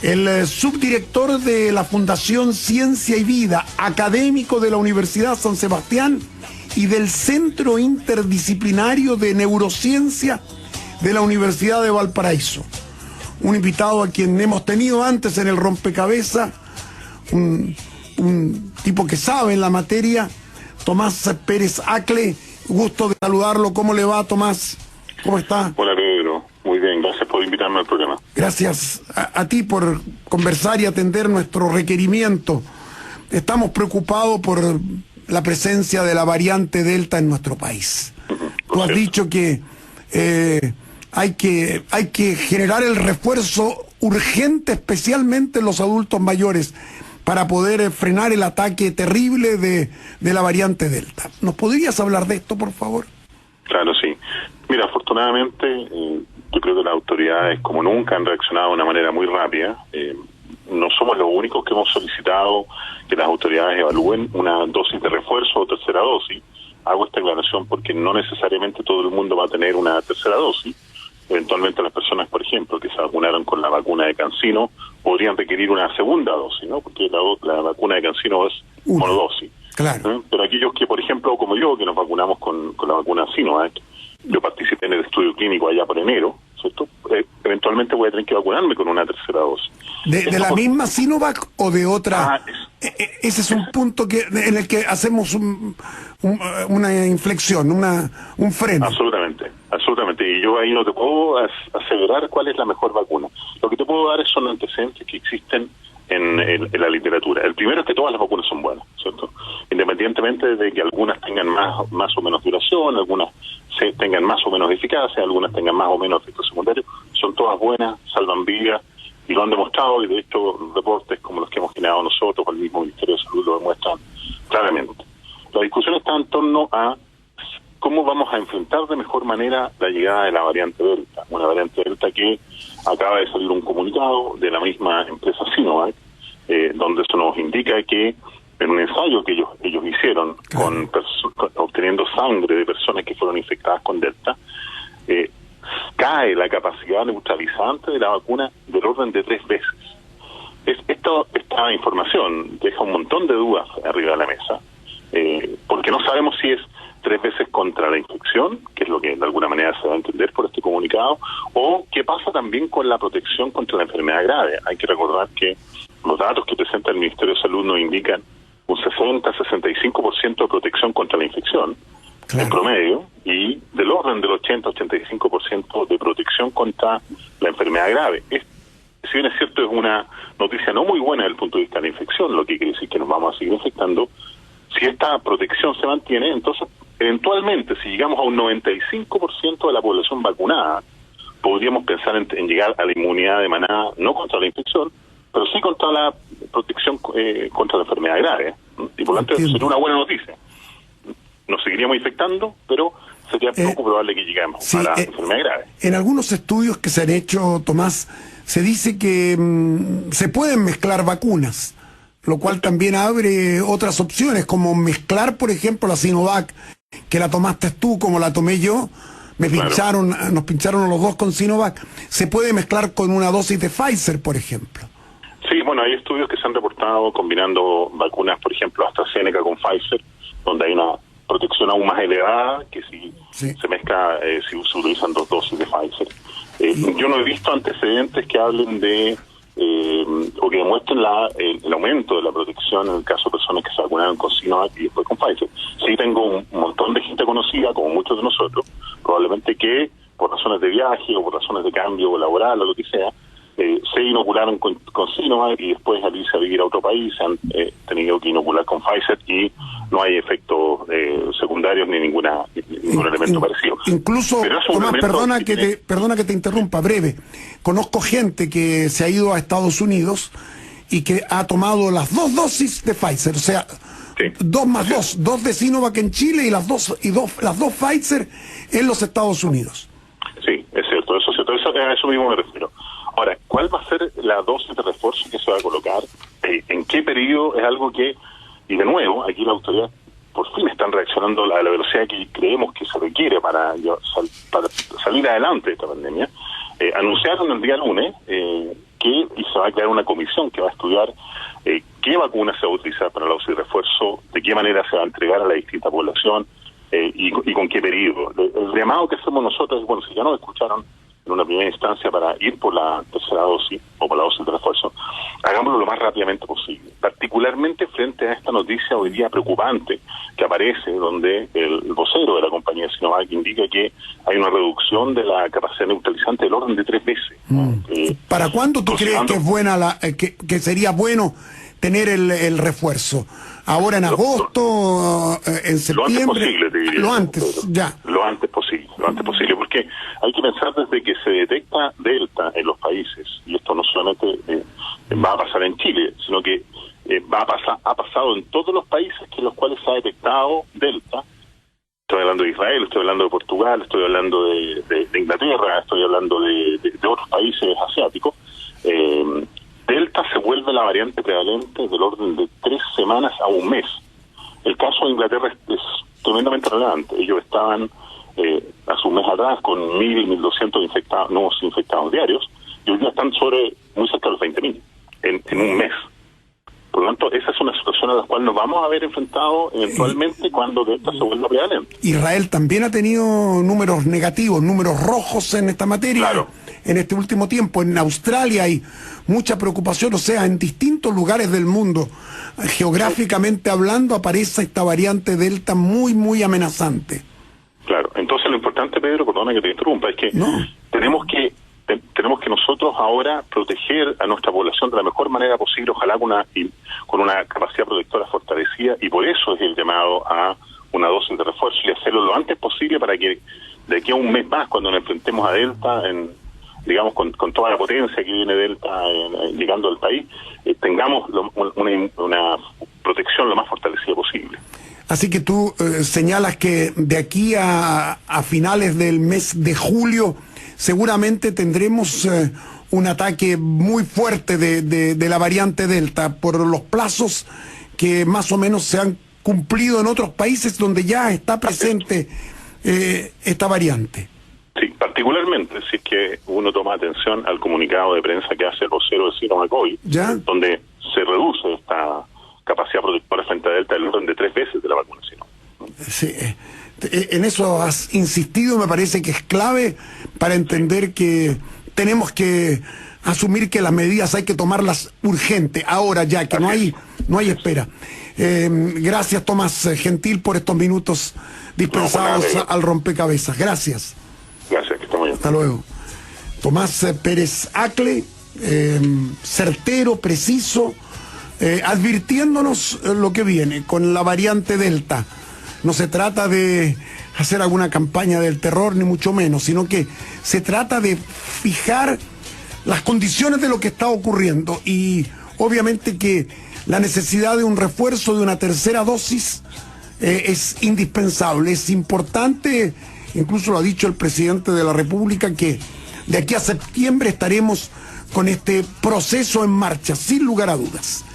El subdirector de la Fundación Ciencia y Vida, académico de la Universidad San Sebastián y del Centro Interdisciplinario de Neurociencia de la Universidad de Valparaíso. Un invitado a quien hemos tenido antes en el Rompecabezas, un tipo que sabe en la materia, Tomás Pérez Acle. Gusto de saludarlo. ¿Cómo le va, Tomás? ¿Cómo está? Hola, Pedro. Muy bien, gracias por invitarme al programa. Gracias a ti por conversar y atender nuestro requerimiento. Estamos preocupados por la presencia de la variante Delta en nuestro país. Tú has dicho que hay que generar el refuerzo urgente, especialmente en los adultos mayores, para poder frenar el ataque terrible de la variante Delta. ¿Nos podrías hablar de esto, por favor? Claro, sí. Mira, afortunadamente, yo creo que las autoridades, como nunca, han reaccionado de una manera muy rápida. No somos los únicos que hemos solicitado que las autoridades evalúen una dosis de refuerzo o tercera dosis. Hago esta aclaración porque no necesariamente todo el mundo va a tener una tercera dosis. Eventualmente las personas, por ejemplo, que se vacunaron con la vacuna de CanSino podrían requerir una segunda dosis, ¿no? Porque la vacuna de CanSino es monodosis. Claro. Pero aquellos que, por ejemplo, como yo, que nos vacunamos con la vacuna Sinovac, yo participé en el estudio clínico allá por enero, ¿cierto? Eventualmente voy a tener que vacunarme con una tercera dosis. ¿De la misma Sinovac o de otra? Ese es un punto en el que hacemos una inflexión, un freno. Absolutamente. Y yo ahí no te puedo asegurar cuál es la mejor vacuna. Lo que te puedo dar son antecedentes que existen en la literatura. El primero es que todas las vacunas son buenas, ¿cierto? Independientemente de que algunas tengan más o menos duración, algunas tengan más o menos eficacia, algunas tengan más o menos efectos secundarios, son todas buenas, salvan vidas, y lo han demostrado, y de hecho reportes como los que hemos generado nosotros, o el mismo Ministerio de Salud lo demuestran claramente. La discusión está en torno a cómo vamos a enfrentar de mejor manera la llegada de la variante Delta, una variante Delta que acaba de salir un comunicado de la misma empresa Sinovac, donde se nos indica que en un ensayo que ellos hicieron obteniendo sangre de personas que fueron infectadas con Delta, cae la capacidad neutralizante de la vacuna del orden de 3 veces. Esta información deja un montón de dudas arriba de la mesa, porque no sabemos si es 3 veces contra la infección, que es lo que de alguna manera se va a entender por este comunicado, o qué pasa también con la protección contra la enfermedad grave. Hay que recordar que los datos que presenta el Ministerio de Salud nos indican un 60-65% de protección contra la infección, en promedio, y del orden del 80-85% de protección contra la enfermedad grave. Si bien es cierto, es una noticia no muy buena desde el punto de vista de la infección, lo que quiere decir que nos vamos a seguir infectando. Si esta protección se mantiene, entonces, eventualmente, si llegamos a un 95% de la población vacunada, podríamos pensar en llegar a la inmunidad de manada, no contra la infección, pero sí contra la protección contra la enfermedad grave. Y por lo tanto, sería una buena noticia. Nos seguiríamos infectando, pero sería poco probable que lleguemos a la enfermedad grave. En algunos estudios que se han hecho, Tomás, se dice que se pueden mezclar vacunas, lo cual también abre otras opciones, como mezclar, por ejemplo, la Sinovac, que la tomaste tú, como la tomé yo, nos pincharon los dos con Sinovac. Se puede mezclar con una dosis de Pfizer, por ejemplo. Sí, bueno, hay estudios que se han reportado combinando vacunas, por ejemplo, AstraZeneca con Pfizer, donde hay una protección aún más elevada que si se mezcla, si se utilizan 2 dosis de Pfizer. Yo no he visto antecedentes que hablen de o que demuestren el aumento de la protección en el caso de personas que se vacunaron con Sinovac y después con Pfizer. Sí tengo un montón de gente conocida, como muchos de nosotros, probablemente que por razones de viaje o por razones de cambio laboral o lo que sea, se inocularon con Sinovac y después al irse a vivir a otro país se han tenido que inocular con Pfizer y no hay efectos secundarios ni ningún elemento parecido. Incluso, Tomás, perdona que te interrumpa, breve. Conozco gente que se ha ido a Estados Unidos y que ha tomado las 2 dosis de Pfizer, o sea, 2 más 2, 2 de Sinovac en Chile y las dos Pfizer en los Estados Unidos. Sí, es cierto, a eso mismo me refiero. Ahora, ¿cuál va a ser la dosis de refuerzo que se va a colocar? ¿En qué periodo? Es algo que, y de nuevo, aquí la autoridad por fin están reaccionando a la velocidad que creemos que se requiere para salir adelante de esta pandemia. Anunciaron el día lunes que y se va va a crear una comisión que va a estudiar qué vacuna se va a utilizar para la dosis de refuerzo, de qué manera se va a entregar a la distinta población y con qué periodo. El llamado que hacemos nosotros es, bueno, si ya nos escucharon en una primera instancia para ir por la tercera dosis o por la dosis de refuerzo, hagámoslo lo más rápidamente posible, particularmente frente a esta noticia hoy día preocupante que aparece, donde el vocero de la compañía Sinovac indica que hay una reducción de la capacidad neutralizante del orden de 3 veces. ¿Para cuándo tú crees que es buena que sería bueno tener el refuerzo? ¿Ahora en agosto, en septiembre? Lo antes posible, te diría. Lo antes, ya. Lo antes posible, porque hay que pensar desde que se detecta Delta en los países, y esto no solamente va a pasar en Chile, sino que ha pasado en todos los países en los cuales se ha detectado Delta. Estoy hablando de Israel, estoy hablando de Portugal, estoy hablando de Inglaterra, estoy hablando de otros países asiáticos. Delta se vuelve la variante prevalente del orden de 3 semanas a un mes. El caso de Inglaterra es tremendamente relevante. Ellos estaban hace un mes atrás con 1.000, 1.200 nuevos infectados diarios, y hoy día están muy cerca de los 20.000 en un mes. Por lo tanto, esa es una situación a la cual nos vamos a ver enfrentados eventualmente cuando Delta se vuelva prevalente. Israel también ha tenido números negativos, números rojos en esta materia. Claro. En este último tiempo. En Australia hay mucha preocupación, o sea, en distintos lugares del mundo, geográficamente hablando, aparece esta variante Delta muy, muy amenazante. Claro, entonces lo importante, Pedro, perdona que te interrumpa, es que tenemos que nosotros ahora proteger a nuestra población de la mejor manera posible, ojalá con una capacidad protectora fortalecida, y por eso es el llamado a una dosis de refuerzo y hacerlo lo antes posible para que de aquí a un mes más, cuando nos enfrentemos a Delta, digamos con toda la potencia que viene Delta llegando al país, tengamos una protección lo más fortalecida posible. Así que tú señalas que de aquí a finales del mes de julio seguramente tendremos un ataque muy fuerte de la variante Delta por los plazos que más o menos se han cumplido en otros países donde ya está presente esta variante. Sí, particularmente si es que uno toma atención al comunicado de prensa que hace el vocero de Sinovac hoy, donde se reduce esta capacidad protectora frente a Delta del orden de 3 veces de la vacunación. Sí, en eso has insistido, me parece que es clave para entender que tenemos que asumir que las medidas hay que tomarlas urgente, ahora ya, que no hay espera. Gracias, Tomás Gentil, por estos minutos dispensados al rompecabezas. Gracias. Gracias, que esté muy bien. Hasta luego. Tomás Pérez Acle, certero, preciso, advirtiéndonos lo que viene con la variante Delta. No se trata de hacer alguna campaña del terror, ni mucho menos, sino que se trata de fijar las condiciones de lo que está ocurriendo, y obviamente que la necesidad de un refuerzo, de una tercera dosis, es indispensable, es importante. Incluso lo ha dicho el presidente de la República, que de aquí a septiembre estaremos con este proceso en marcha, sin lugar a dudas.